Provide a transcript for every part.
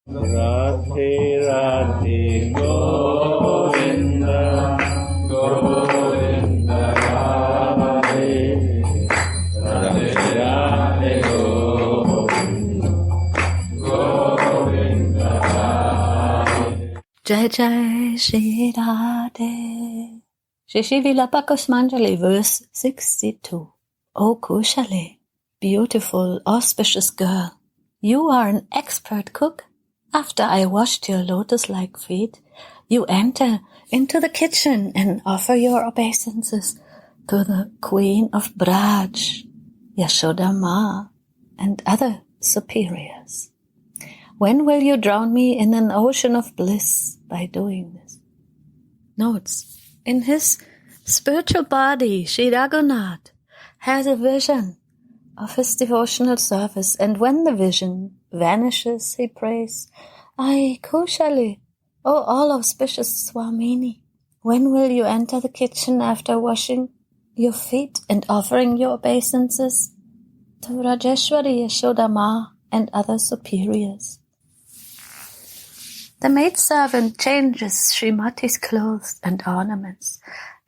Radhe Radhe Govinda Govinda Radhe Radhe Radhe Govinda Govinda Radhe. Jai Jai Shri Radhe. Shri Vilapakas Manjali, verse 62. O Kushale, beautiful, auspicious girl, you are an expert cook. After I washed your lotus-like feet, you enter into the kitchen and offer your obeisances to the Queen of Braj, Yashoda Ma, and other superiors. When will you drown me in an ocean of bliss by doing this? Notes. In his spiritual body, Sri Raghunath has a vision of his devotional service, and when the vision vanishes, he prays, Ai Kushali, O all-auspicious Swamini, when will you enter the kitchen after washing your feet and offering your obeisances to Rajeshwari, Yashoda Ma, and other superiors? The maidservant changes Srimati's clothes and ornaments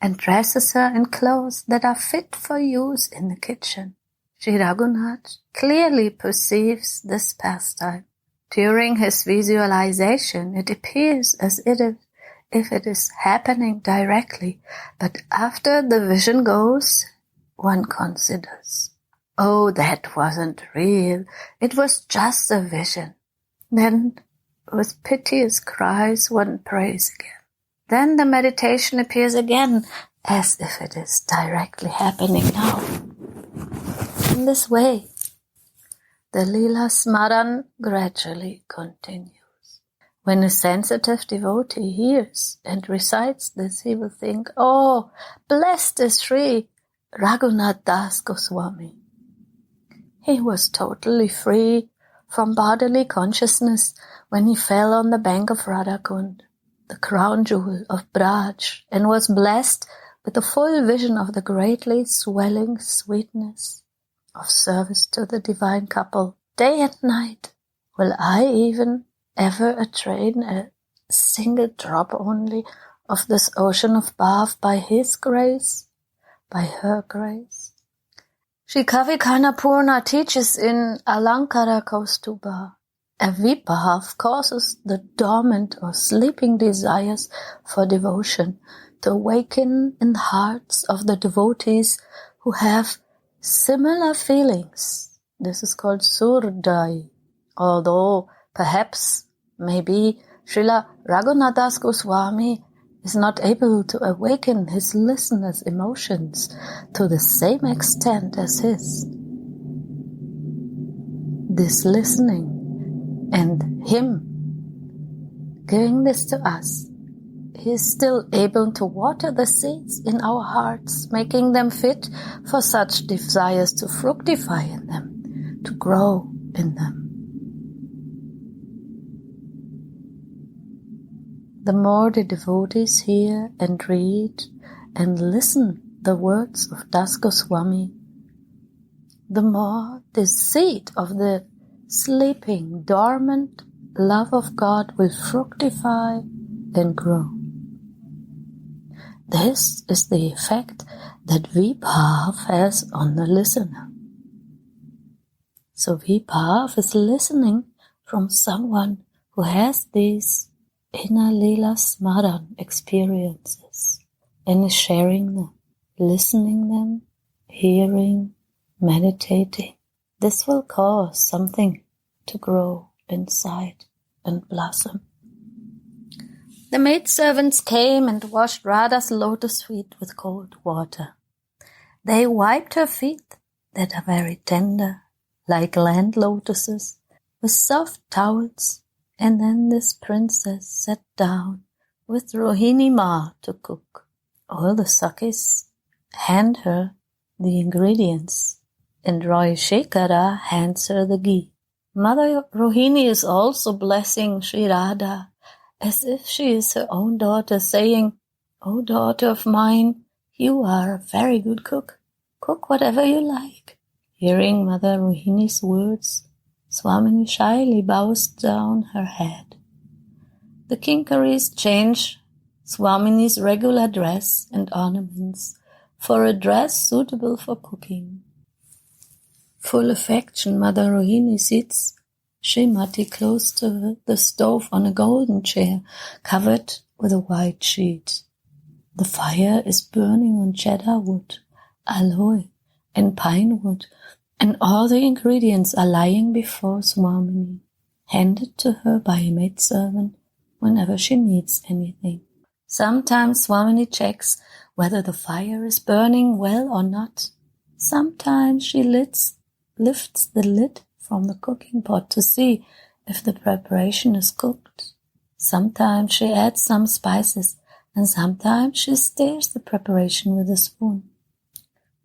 and dresses her in clothes that are fit for use in the kitchen. Sri Raghunath clearly perceives this pastime. During his visualization, it appears as if it is happening directly, but after the vision goes, one considers, oh, that wasn't real, it was just a vision. Then, with piteous cries, one prays again. Then the meditation appears again, as if it is directly happening now. In this way, the Leela Smaran gradually continues. When a sensitive devotee hears and recites this, he will think, oh, blessed is Sri Raghunath Das Goswami. He was totally free from bodily consciousness when he fell on the bank of Radhakund, the crown jewel of Braj, and was blessed with a full vision of the greatly swelling sweetness of service to the divine couple, day and night. Will I even ever attain a single drop only of this ocean of bath by his grace, by her grace? Shri Kavikarna Purna teaches in Alankara Kaustuba, a vibhav causes the dormant or sleeping desires for devotion to awaken in the hearts of the devotees who have similar feelings. This is called surdai. Although perhaps, maybe, Srila Raghunath Das Goswami is not able to awaken his listeners' emotions to the same extent as his. This listening and him giving this to us, he is still able to water the seeds in our hearts, making them fit for such desires to fructify in them, to grow in them. The more the devotees hear and read and listen the words of Das Goswami, the more the seed of the sleeping, dormant love of God will fructify and grow. This is the effect that vibhav has on the listener. So vibhav is listening from someone who has these inner Leela Smaran experiences and is sharing them, listening them, hearing, meditating. This will cause something to grow inside and blossom. The maidservants came and washed Radha's lotus feet with cold water. They wiped her feet, that are very tender, like land lotuses, with soft towels, and then this princess sat down with Rohini Ma to cook. All the Sakhis hand her the ingredients, and Roy Shekara hands her the ghee. Mother Rohini is also blessing Sri Radha, as if she is her own daughter, saying, "O daughter of mine, you are a very good cook. Cook whatever you like." Hearing Mother Rohini's words, Swamini shyly bows down her head. The kinkaries change Swamini's regular dress and ornaments for a dress suitable for cooking. Full affection, Mother Rohini sits Srimati close to the stove on a golden chair covered with a white sheet. The fire is burning on cedar wood, aloe, and pine wood, and all the ingredients are lying before Swamini, handed to her by a maidservant whenever she needs anything. Sometimes Swamini checks whether the fire is burning well or not. Sometimes she lifts the lid from the cooking pot to see if the preparation is cooked. Sometimes she adds some spices, and sometimes she stirs the preparation with a spoon.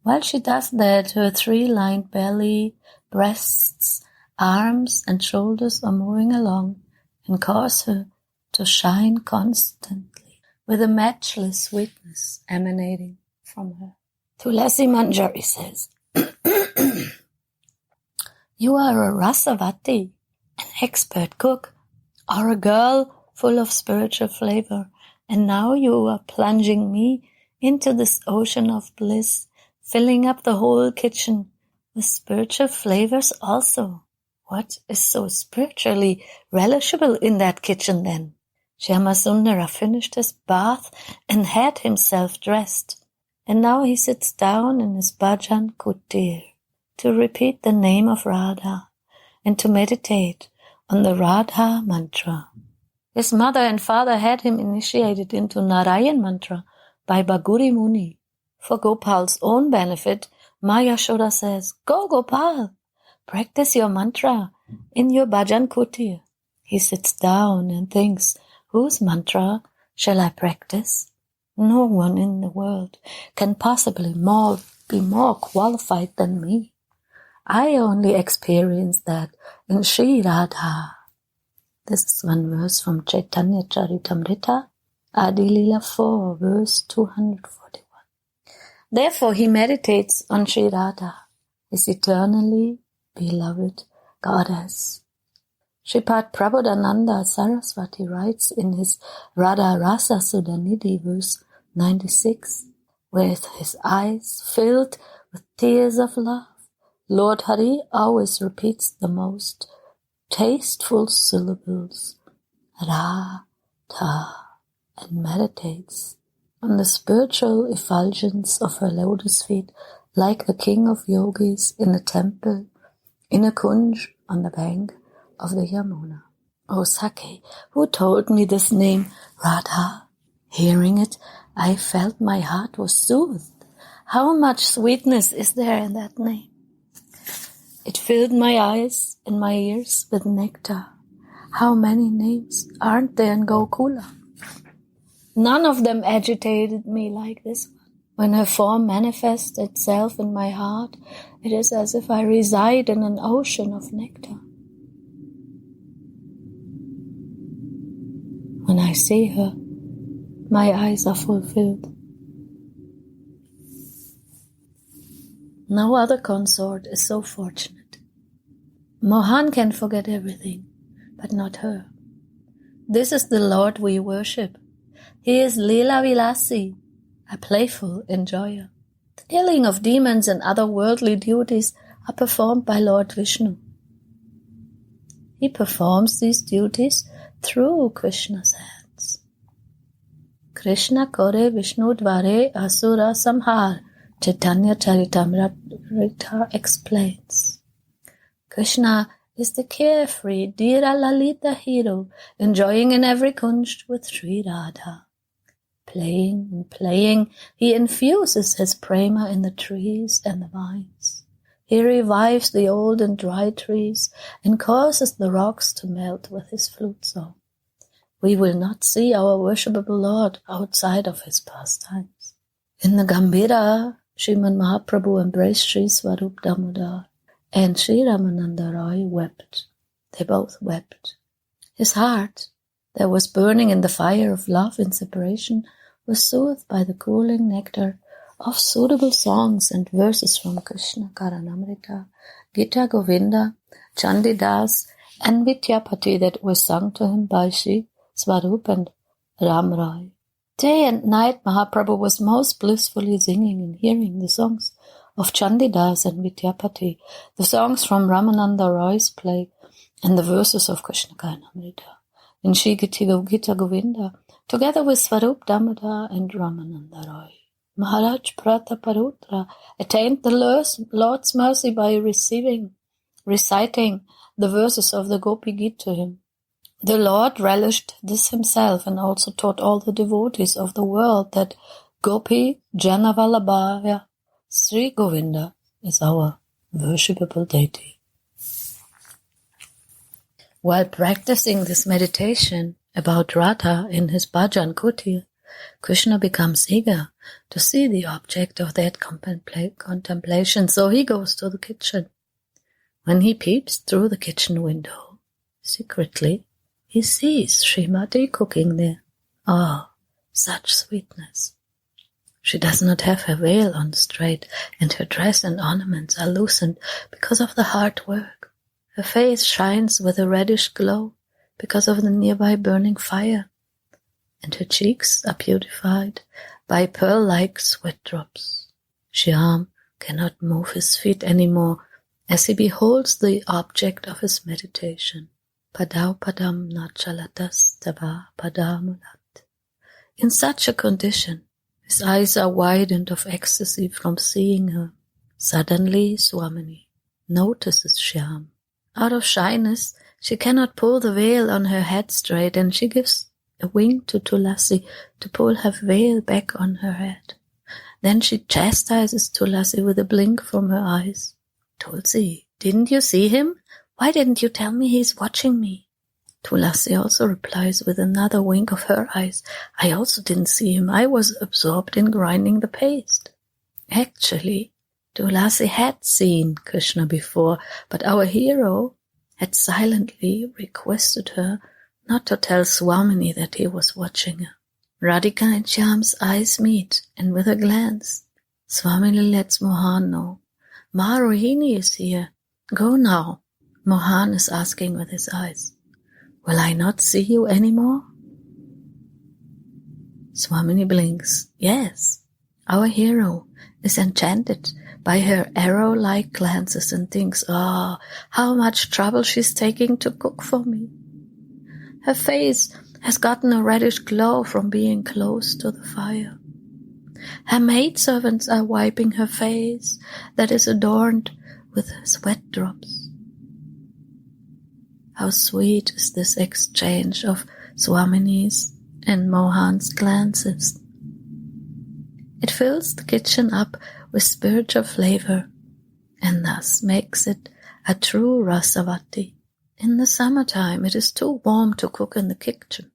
While she does that, her three-lined belly, breasts, arms, and shoulders are moving along and cause her to shine constantly with a matchless sweetness emanating from her. Tulasi Manjari says, "You are a Rasavati, an expert cook, or a girl full of spiritual flavor, and now you are plunging me into this ocean of bliss, filling up the whole kitchen with spiritual flavors also. What is so spiritually relishable in that kitchen then?" Shyamasundara finished his bath and had himself dressed, and now he sits down in his bhajan kutir to repeat the name of Radha and to meditate on the Radha mantra. His mother and father had him initiated into Narayan mantra by Bhaguri Muni. For Gopal's own benefit, Ma Yashoda says, "Go, Gopal, practice your mantra in your bhajan kutir." He sits down and thinks, whose mantra shall I practice? No one in the world can possibly be more qualified than me. I only experienced that in Sri Radha. This is one verse from Chaitanya Charitamrita, Adi Lila 4, verse 241. Therefore he meditates on Sri Radha, his eternally beloved goddess. Shripad Prabodhananda Saraswati writes in his Radha Rasa Sudhanidhi, verse 96, with his eyes filled with tears of love, Lord Hari always repeats the most tasteful syllables, Radha, and meditates on the spiritual effulgence of her lotus feet like the king of yogis in a temple, in a kunj on the bank of the Yamuna. O Sake, who told me this name, Radha? Hearing it, I felt my heart was soothed. How much sweetness is there in that name? It filled my eyes and my ears with nectar. How many names aren't there in Gokula? None of them agitated me like this one. When her form manifests itself in my heart, it is as if I reside in an ocean of nectar. When I see her, my eyes are fulfilled. No other consort is so fortunate. Mohan can forget everything, but not her. This is the Lord we worship. He is Leela Vilasi, a playful enjoyer. The killing of demons and other worldly duties are performed by Lord Vishnu. He performs these duties through Krishna's hands. Krishna kore Vishnu dvare asura samhar, Chaitanya Charitamrita explains. Krishna is the carefree Dhira Lalita hero, enjoying in every kunj with Sri Radha. Playing and playing, he infuses his prema in the trees and the vines. He revives the old and dry trees and causes the rocks to melt with his flute song. We will not see our worshipable Lord outside of his pastimes. In the Gambhira, Sriman Mahaprabhu embraced Sri Swarup Damodar, and Sri Ramananda Roy wept. They both wept. His heart, that was burning in the fire of love and separation, was soothed by the cooling nectar of suitable songs and verses from Krishna Karanamrita, Gita Govinda, Chandidas and Vidyapati that were sung to him by Sri Swarup and Ram Rai. Day and night Mahaprabhu was most blissfully singing and hearing the songs of Chandidas and Vidyapati, the songs from Ramananda Roy's play, and the verses of Krishna Karnamrita in Shri Gita Govinda, together with Swarup Damodar and Ramananda Roy. Maharaj Prataparutra attained the Lord's mercy by reciting the verses of the Gopi Gita to him. The Lord relished this himself and also taught all the devotees of the world that Gopi Janavallabhaya Sri Govinda is our worshipable deity. While practicing this meditation about Radha in his bhajan kutir, Krishna becomes eager to see the object of that contemplation, so he goes to the kitchen. When he peeps through the kitchen window, secretly, he sees Srimati cooking there. Ah, such sweetness! She does not have her veil on straight, and her dress and ornaments are loosened because of the hard work. Her face shines with a reddish glow because of the nearby burning fire, and her cheeks are beautified by pearl-like sweat drops. Shyam cannot move his feet anymore as he beholds the object of his meditation. Padau padam nachalatas tava padamulat. In such a condition, his eyes are widened of ecstasy from seeing her. Suddenly Swamini notices Shyam. Out of shyness, she cannot pull the veil on her head straight, and she gives a wink to Tulasi to pull her veil back on her head. Then she chastises Tulasi with a blink from her eyes. Tulsi, didn't you see him? Why didn't you tell me he's watching me? Tulasi also replies with another wink of her eyes. I also didn't see him. I was absorbed in grinding the paste. Actually, Tulasi had seen Krishna before, but our hero had silently requested her not to tell Swamini that he was watching her. Radhika and Shyam's eyes meet, and with a glance, Swamini lets Mohan know. Ma Rohini is here. Go now. Mohan is asking with his eyes. Will I not see you anymore? Swamini blinks. Yes. Our hero is enchanted by her arrow-like glances and thinks, how much trouble she's taking to cook for me. Her face has gotten a reddish glow from being close to the fire. Her maidservants are wiping her face that is adorned with sweat drops. How sweet is this exchange of Swamini's and Mohan's glances. It fills the kitchen up with spiritual flavor and thus makes it a true rasavati. In the summertime, it is too warm to cook in the kitchen,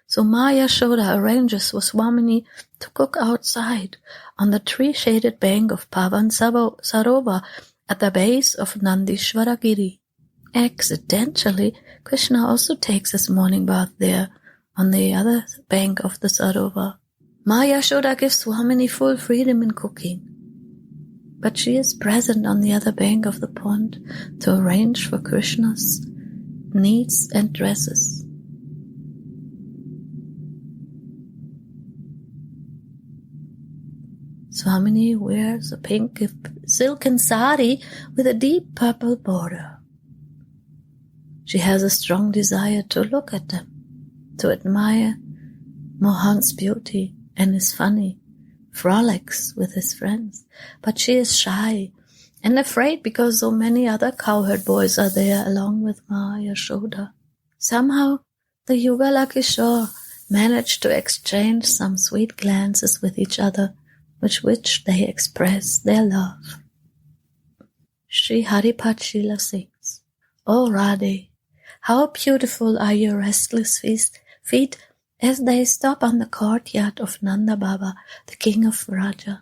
so Ma Yashoda arranges for Swamini to cook outside on the tree-shaded bank of Pavan Sarovar at the base of Nandishvara Giri. Accidentally, Krishna also takes his morning bath there on the other bank of the Sarovar. Ma Yashoda gives Swamini full freedom in cooking, but she is present on the other bank of the pond to arrange for Krishna's needs and dresses. Swamini wears a pink silken sari with a deep purple border. She has a strong desire to look at them, to admire Mohan's beauty and his funny frolics with his friends, but she is shy and afraid because so many other cowherd boys are there along with Ma Yashoda. Somehow the Yugala Kishore managed to exchange some sweet glances with each other, with which they express their love. Shri Haripachila sings, O Radhe, how beautiful are your restless feet as they stop on the courtyard of Nanda Baba, the king of Vraja.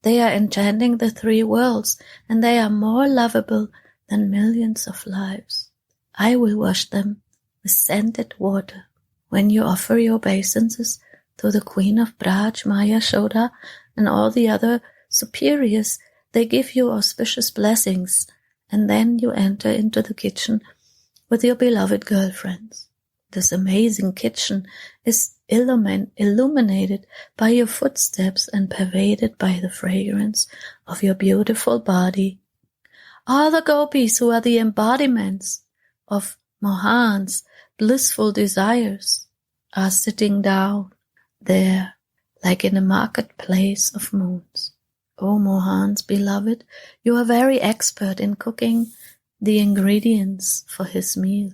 They are enchanting the three worlds, and they are more lovable than millions of lives. I will wash them with scented water. When you offer your obeisances to the queen of Braj, Ma Yashoda, and all the other superiors, they give you auspicious blessings and then you enter into the kitchen with your beloved girlfriends. This amazing kitchen is illuminated by your footsteps and pervaded by the fragrance of your beautiful body. All the gopis who are the embodiments of Mohan's blissful desires are sitting down there like in a marketplace of moons. O Mohan's beloved, you are very expert in cooking the ingredients for his meal.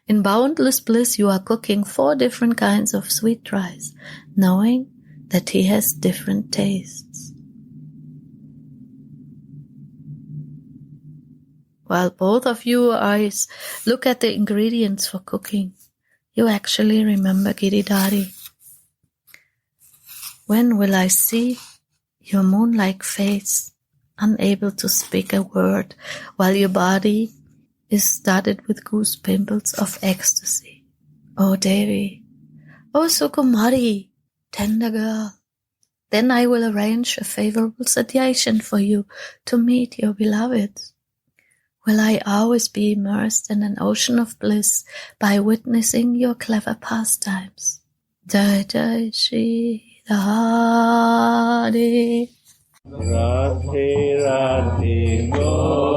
In boundless bliss you are cooking 4 different kinds of sweet rice, knowing that he has different tastes. While both of you eyes look at the ingredients for cooking, you actually remember Giridhari. When will I see your moon-like face, unable to speak a word, while your body is studded with goose pimples of ecstasy? O Devi, O Sukumari, tender girl, then I will arrange a favorable situation for you to meet your beloved. Will I always be immersed in an ocean of bliss by witnessing your clever pastimes? Jai Jai Shri Radhe. Radhe Radhe Go